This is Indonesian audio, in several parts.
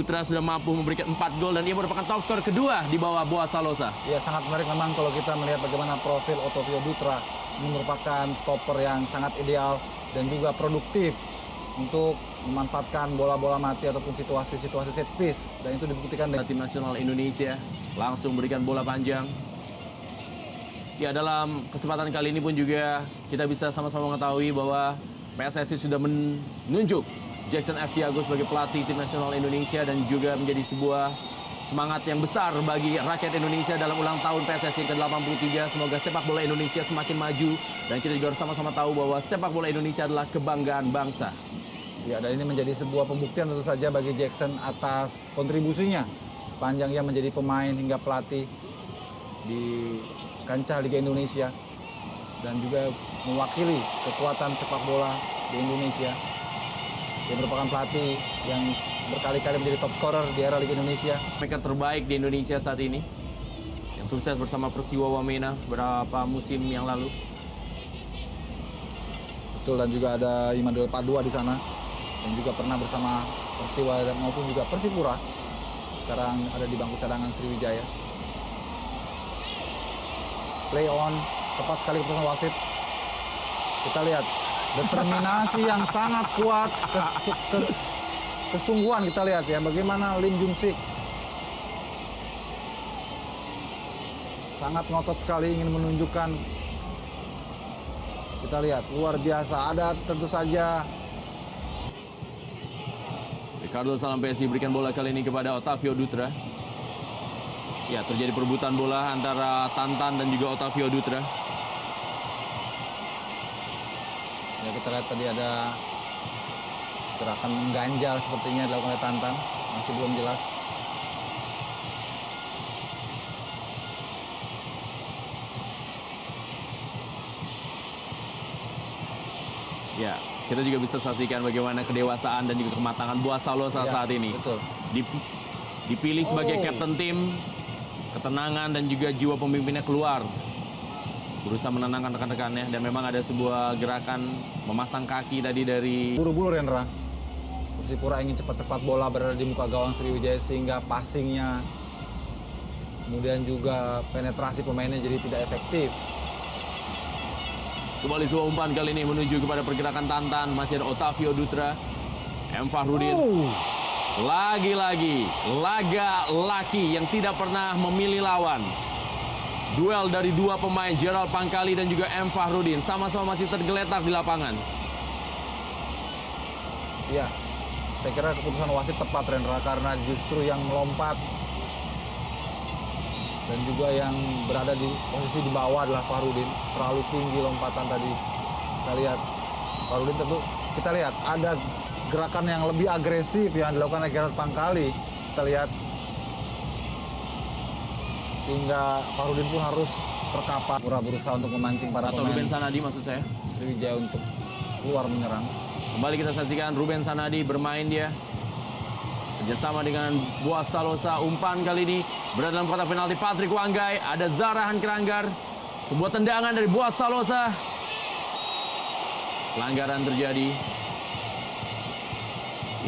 Dutra sudah mampu memberikan 4 gol dan ia merupakan top skor kedua di bawah Boaz Salosa. Ya, sangat menarik memang kalau kita melihat bagaimana profil Otavio Dutra. Ini merupakan stopper yang sangat ideal dan juga produktif untuk memanfaatkan bola-bola mati ataupun situasi-situasi set piece, dan itu dibuktikan dengan Tim nasional Indonesia langsung berikan bola panjang. Ya, dalam kesempatan kali ini pun juga kita bisa sama-sama mengetahui bahwa PSSI sudah menunjuk Jackson F. Tiago sebagai pelatih tim nasional Indonesia dan juga menjadi sebuah semangat yang besar bagi rakyat Indonesia dalam ulang tahun PSSI ke-83. Semoga sepak bola Indonesia semakin maju dan kita juga harus sama-sama tahu bahwa sepak bola Indonesia adalah kebanggaan bangsa. Ya, dan ini menjadi sebuah pembuktian tentu saja bagi Jackson atas kontribusinya sepanjang ia menjadi pemain hingga pelatih di kancah Liga Indonesia dan juga mewakili kekuatan sepak bola di Indonesia. Dia merupakan pelatih yang berkali-kali menjadi top scorer di era Liga Indonesia. Mereka terbaik di Indonesia saat ini yang sukses bersama Persiwa Wamena beberapa musim yang lalu. Betul, dan juga ada Immanuel Padua di sana yang juga pernah bersama Persiwa maupun juga Persipura. Sekarang ada di bangku cadangan Sriwijaya. Play on, tepat sekali keputusan wasit. Kita lihat determinasi yang sangat kuat, kesungguhan kita lihat ya bagaimana Lim Jung Sik sangat ngotot sekali ingin menunjukkan. Kita lihat luar biasa. Ada tentu saja Ricardo Salampesi berikan bola kali ini kepada Otavio Dutra. Ya, terjadi perebutan bola antara Tantan dan juga Otavio Dutra. ya, kita lihat tadi ada gerakan mengganjal sepertinya dilakukan oleh Tantan, masih belum jelas. Ya, kita juga bisa saksikan bagaimana kedewasaan dan juga kematangan Boaz Salosa Ya, saat ini. betul. Dipilih sebagai kapten tim, ketenangan dan juga jiwa pemimpinnya keluar. Berusaha menenangkan rekan-rekannya dan memang ada sebuah gerakan memasang kaki tadi dari Buru-buru Rendra. Persipura ingin cepat-cepat bola berada di muka gawang Sriwijaya sehingga passingnya, kemudian juga penetrasi pemainnya jadi tidak efektif. kembali sebuah umpan kali ini menuju kepada pergerakan Tantan. Masih ada Otavio Dutra, M. Fahrudin. Lagi-lagi laga laki yang tidak pernah memilih lawan. Duel dari dua pemain, Gerald Pangkali dan juga M. Fahrudin, sama-sama masih tergeletak di lapangan. Ya, saya kira keputusan wasit tepat Rendra, karena justru yang melompat dan juga yang berada di posisi di bawah adalah Fahrudin. Terlalu tinggi lompatan tadi. Kita lihat Fahrudin, tentu kita lihat ada gerakan yang lebih agresif yang dilakukan oleh Gerald Pangkali. Kita lihat sehingga Fahrudin pun harus terkapar, berusaha untuk memancing para Atau pemain Ruben Sanadi maksud saya. Sriwijaya untuk keluar menyerang. Kembali kita saksikan Ruben Sanadi bermain dia. Kerjasama dengan Boaz Salosa. Umpan kali ini berada dalam kotak penalti Patrick Wanggai. Ada Zarahan Keranggar. Sebuah tendangan dari Boaz Salosa. Pelanggaran terjadi.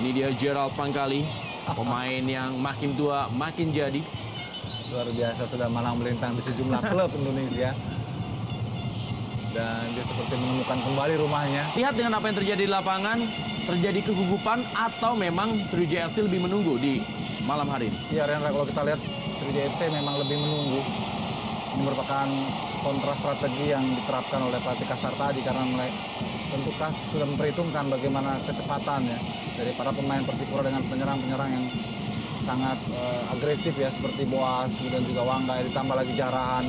Ini dia Gerald Pangkali. Pemain yang makin tua makin jadi. Luar biasa, sudah malang melintang di sejumlah klub Indonesia. Dan dia seperti menemukan kembali rumahnya. Lihat dengan apa yang terjadi di lapangan. Terjadi kegugupan atau memang Sriwijaya FC lebih menunggu di malam hari ini? Ya Rendra, kalau kita lihat Sriwijaya FC memang lebih menunggu. Ini merupakan kontra strategi yang diterapkan oleh pelatih Kasar tadi, karena mulai tentu Kas sudah memperhitungkan bagaimana kecepatannya dari para pemain Persipura dengan penyerang-penyerang yang sangat agresif ya, seperti Boaz, kemudian juga Wanggai, ditambah lagi Jarahan.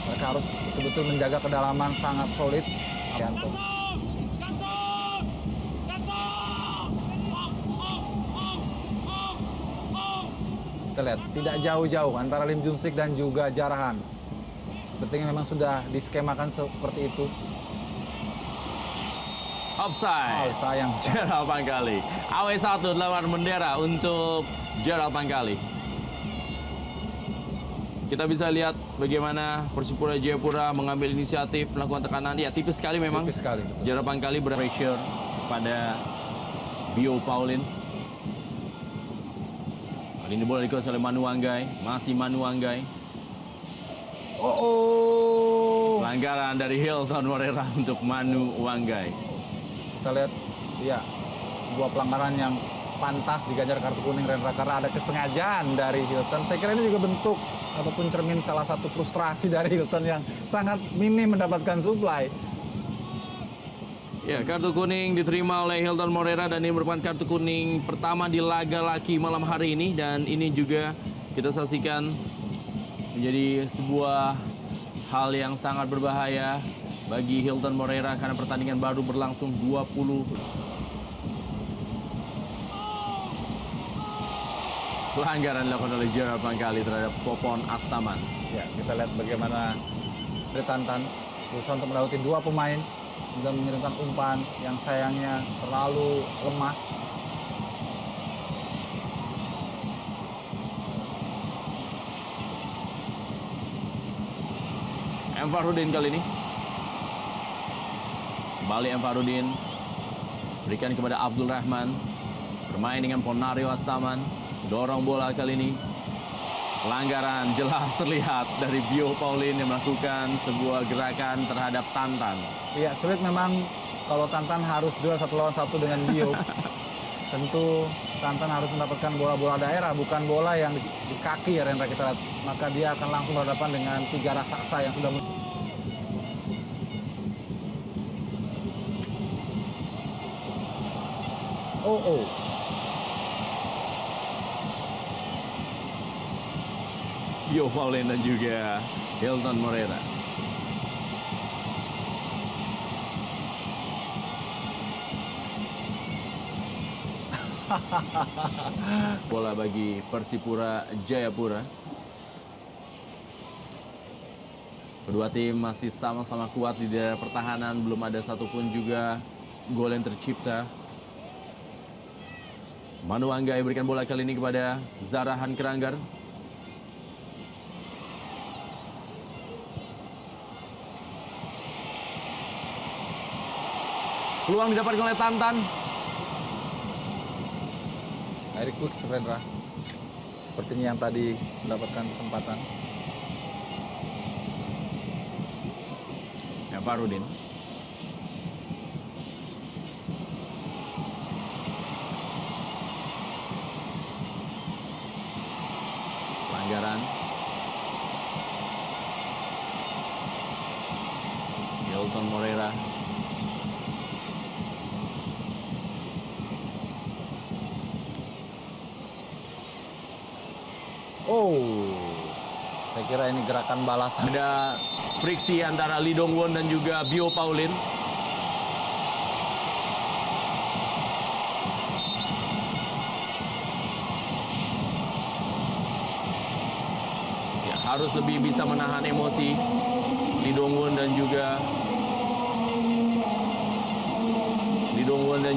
Mereka harus betul-betul menjaga kedalaman sangat solid. Yanto. Kita lihat tidak jauh-jauh antara Lim Jung Sik dan juga Jarahan. Sepertinya memang sudah diskemakan seperti itu. Offside. Oh, sayang sekali. Gerald Pangkali. AW1 lawan bendera untuk Gerald Pangkali. Kita bisa lihat bagaimana Persipura Jayapura mengambil inisiatif melakukan tekanan. Ya, tipis sekali memang. Tipis sekali, betul. Gerald Pangkali pressure kepada Bio Paulin. Kali ini bola dikuasai oleh Manu Wanggai. Masih Manu Wanggai. Pelanggaran dari Hilton Moreira untuk Manu Wanggai. Kita lihat, ya, sebuah pelanggaran yang pantas diganjar kartu kuning Rendra karena ada kesengajaan dari Hilton. Saya kira ini juga bentuk ataupun cermin salah satu frustrasi dari Hilton yang sangat minim mendapatkan suplai. Ya, kartu kuning diterima oleh Hilton Moreira dan ini merupakan kartu kuning pertama di laga laki malam hari ini, dan ini juga kita saksikan menjadi sebuah hal yang sangat berbahaya bagi Hilton Moreira karena pertandingan baru berlangsung 20. Pelanggaran dilakukan oleh Gerard Pangkali terhadap Popon Astaman. Ya, kita lihat bagaimana Tantan berusaha untuk melewati dua pemain dan mengirimkan umpan yang sayangnya terlalu lemah. M. Farudin kali ini. Kembali M. Farudin. Berikan kepada Abdul Rahman. Bermain dengan Ponario Astaman. Dorong bola kali ini. Pelanggaran jelas terlihat dari Bio Paulin yang melakukan sebuah gerakan terhadap Tantan. Iya, sulit memang kalau Tantan harus duel 1 lawan 1 dengan Bio. Tentu Tantan harus mendapatkan bola-bola daerah, bukan bola yang di kaki ya Rendra kita lihat. Maka dia akan langsung berhadapan dengan 3 raksasa yang sudah Bio Paulin dan juga Hilton Moreira. Bola bagi Persipura Jayapura. Kedua tim masih sama-sama kuat di daerah pertahanan, belum ada satupun juga gol yang tercipta. Manu Wanggai berikan bola kali ini kepada Zarahan Keranggar. Peluang didapatkan oleh Tantan. Eric Wicks Rendra. Sepertinya yang tadi mendapatkan kesempatan. Ya, Farudin. Pelanggaran. Hilton Moreira. Saya kira ini gerakan balasan. Ada friksi antara Lee Dong Won dan juga Bio Paulin. Ya, harus lebih bisa menahan emosi Lee Dong Won dan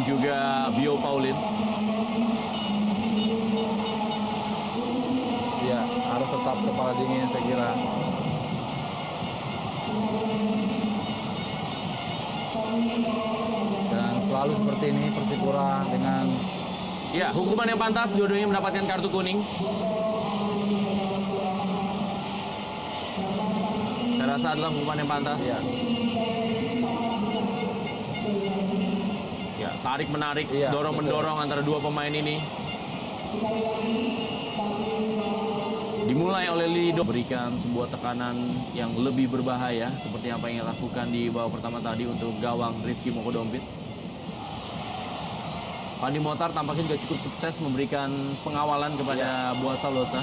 juga Bio Paulin. Ya, harus tetap kepala dingin saya kira. Dan selalu seperti ini Persipura dengan Ya, hukuman yang pantas, dua-duanya mendapatkan kartu kuning. Saya rasa adalah hukuman yang pantas. ya, Ya, tarik-menarik, Iya, dorong-mendorong antara dua pemain ini. Dimulai oleh Lido, berikan sebuah tekanan yang lebih berbahaya seperti apa yang dilakukan di babak pertama tadi untuk gawang Rifki Mokodompit. Fandi Motar tampaknya juga cukup sukses memberikan pengawalan kepada Boa Salosa.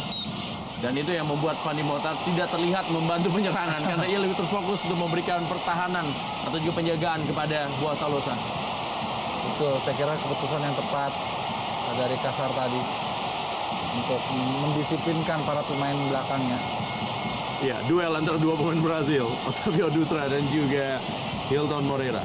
Dan itu yang membuat Fandi Motar tidak terlihat membantu penyerangan karena ia lebih terfokus untuk memberikan pertahanan atau juga penjagaan kepada Boa Salosa. betul, saya kira keputusan yang tepat dari Kasar tadi untuk mendisiplinkan para pemain belakangnya. Ya, duel antara dua pemain Brazil, Otavio Dutra dan juga Hilton Moreira.